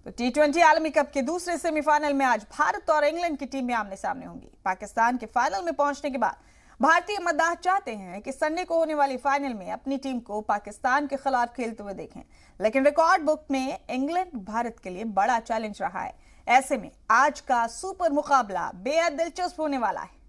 तो टी20 आलमी कप के दूसरे सेमीफाइनल में आज भारत और इंग्लैंड की टीमें आमने सामने होंगी। पाकिस्तान के फाइनल में पहुंचने के बाद भारतीय मतदाता चाहते हैं कि संडे को होने वाली फाइनल में अपनी टीम को पाकिस्तान के खिलाफ खेलते हुए देखें, लेकिन रिकॉर्ड बुक में इंग्लैंड भारत के लिए बड़ा चैलेंज रहा है। ऐसे में आज का सुपर मुकाबला बेहद दिलचस्प होने वाला है।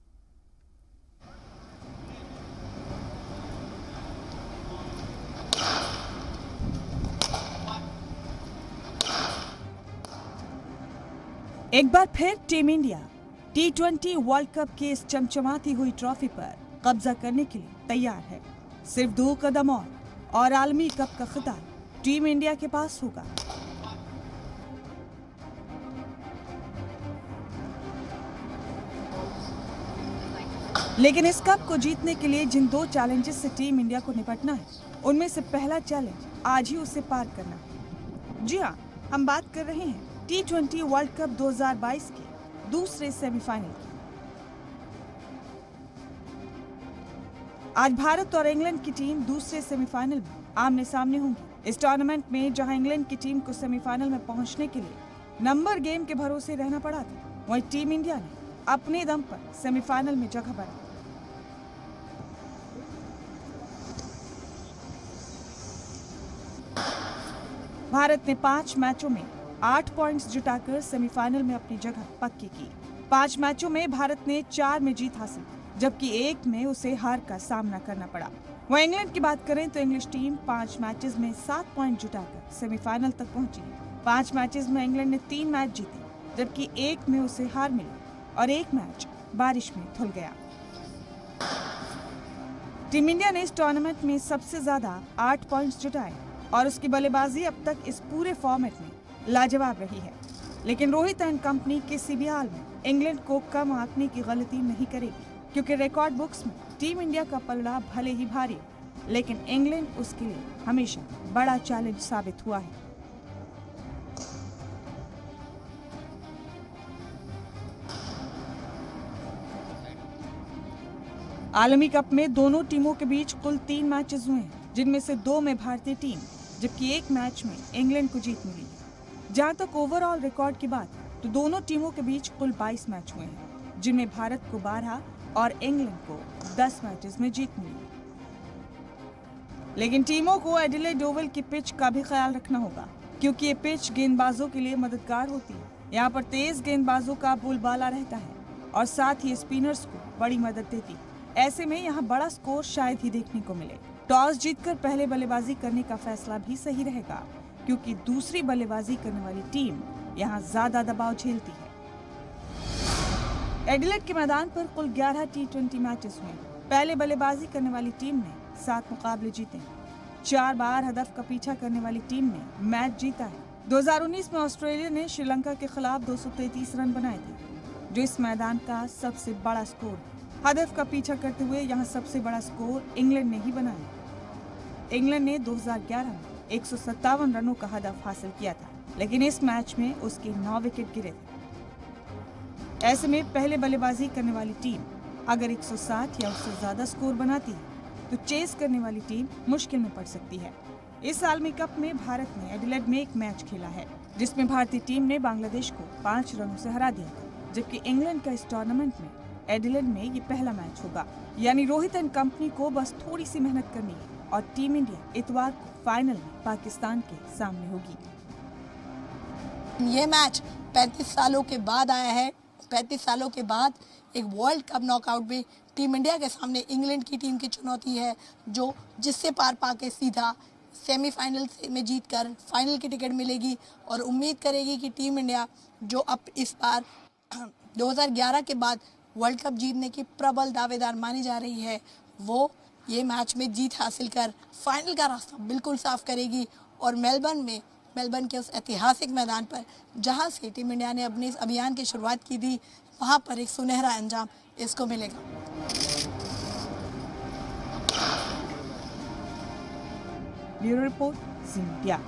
एक बार फिर टीम इंडिया टी20 वर्ल्ड कप की इस चमचमाती हुई ट्रॉफी पर कब्जा करने के लिए तैयार है। सिर्फ 2 कदम और आलमी कप का खिताब टीम इंडिया के पास होगा। लेकिन इस कप को जीतने के लिए जिन 2 चैलेंजेस से टीम इंडिया को निपटना है, उनमें से पहला चैलेंज आज ही उसे पार करना है। जी हाँ, हम बात कर रहे हैं टी20 वर्ल्ड कप 2022 के दूसरे सेमीफाइनल की। आज भारत और इंग्लैंड की टीम दूसरे सेमीफाइनल में आमने सामने होंगी। इस टूर्नामेंट में जहां इंग्लैंड की टीम को सेमीफाइनल में पहुंचने के लिए नंबर गेम के भरोसे रहना पड़ा था, वहीं टीम इंडिया ने अपने दम पर सेमीफाइनल में जगह बनाई। भारत ने 5 मैचों में 8 पॉइंट्स जुटाकर सेमीफाइनल में अपनी जगह पक्की की। 5 मैचों में भारत ने 4 में जीत हासिल, जबकि 1 में उसे हार का सामना करना पड़ा। वहीं इंग्लैंड की बात करें तो इंग्लिश टीम 5 मैचेस में 7 पॉइंट जुटाकर सेमीफाइनल तक पहुंची। 5 मैचेस में इंग्लैंड ने 3 मैच जीते, जबकि 1 में उसे हार मिली और 1 मैच बारिश में धुल गया। टीम इंडिया ने इस टूर्नामेंट में सबसे ज्यादा 8 पॉइंट्स जुटाए और उसकी बल्लेबाजी अब तक इस पूरे फॉर्मेट में लाजवाब रही है। लेकिन रोहित एंड कंपनी किसी भी हाल में इंग्लैंड को कम आंकने की गलती नहीं करेगी, क्योंकि रिकॉर्ड बुक्स में टीम इंडिया का पलड़ा भले ही भारी, लेकिन इंग्लैंड उसके लिए हमेशा बड़ा चैलेंज साबित हुआ है। आलमी कप में दोनों टीमों के बीच कुल 3 मैचेस हुए हैं, जिनमें से 2 में भारतीय टीम, जबकि 1 मैच में इंग्लैंड को जीत मिली। जहां तक ओवरऑल रिकॉर्ड की बात तो दोनों टीमों के बीच कुल 22 मैच हुए हैं, जिनमें भारत को 12 और इंग्लैंड को 10 मैचेस में जीत मिली। लेकिन टीमों को एडिलेड ओवल की पिच का भी ख्याल रखना होगा, क्योंकि ये पिच गेंदबाजों के लिए मददगार होती है। यहाँ पर तेज गेंदबाजों का बोलबाला रहता है और साथ ही स्पिनर्स को बड़ी मदद देती है। ऐसे में यहाँ बड़ा स्कोर शायद ही देखने को मिले। टॉस जीतकर पहले बल्लेबाजी करने का फैसला भी सही रहेगा, क्योंकि दूसरी बल्लेबाजी करने वाली टीम यहाँ ज्यादा दबाव झेलती है। एडिलेड के मैदान पर कुल 11 टी20 मैचेस हुए। पहले बल्लेबाजी करने वाली टीम ने 7 मुकाबले जीते। 4 बार हदफ का पीछा करने वाली टीम ने मैच जीता है। 2019 में ऑस्ट्रेलिया ने श्रीलंका के खिलाफ 233 रन बनाए थे, जो इस मैदान का सबसे बड़ा स्कोर। हदफ का पीछा करते हुए यहाँ सबसे बड़ा स्कोर इंग्लैंड ने ही बनाया। इंग्लैंड ने 2011 में 157 रनों का हदफ हासिल किया था, लेकिन इस मैच में उसके 9 विकेट गिरे थे। ऐसे में पहले बल्लेबाजी करने वाली टीम अगर 160 या उससे ज्यादा स्कोर बनाती है, तो चेस करने वाली टीम मुश्किल में पड़ सकती है। इस आलमी कप में भारत ने एडिलेड में एक मैच खेला है, जिसमें भारतीय टीम ने बांग्लादेश को 5 रनों से हरा दिया था, जबकि इंग्लैंड का इस टूर्नामेंट में एडिलेड में ये पहला मैच होगा। यानी रोहित एंड कंपनी को बस थोड़ी सी मेहनत करनी है और टीम इंडिया इतवार को फाइनल में पाकिस्तान के सामने होगी। ये मैच 35 सालों के बाद आया है। 35 सालों के बाद एक वर्ल्ड कप नॉकआउट में टीम इंडिया के सामने इंग्लैंड की टीम की चुनौती है, जो जिससे पार पाके सीधा सेमीफाइनल में जीतकर फाइनल की टिकट मिलेगी और उम्मीद करेगी कि टीम इंडिया, जो अब इस बार 2011 के बाद वर्ल्ड कप जीतने की प्रबल दावेदार मानी जा रही है, वो ये मैच में जीत हासिल कर फाइनल का रास्ता बिल्कुल साफ करेगी और मेलबर्न के उस ऐतिहासिक मैदान पर जहां से टीम इंडिया ने अपने इस अभियान की शुरुआत की थी, वहां पर एक सुनहरा अंजाम इसको मिलेगा। ब्यूरो रिपोर्ट, ज़ी मीडिया।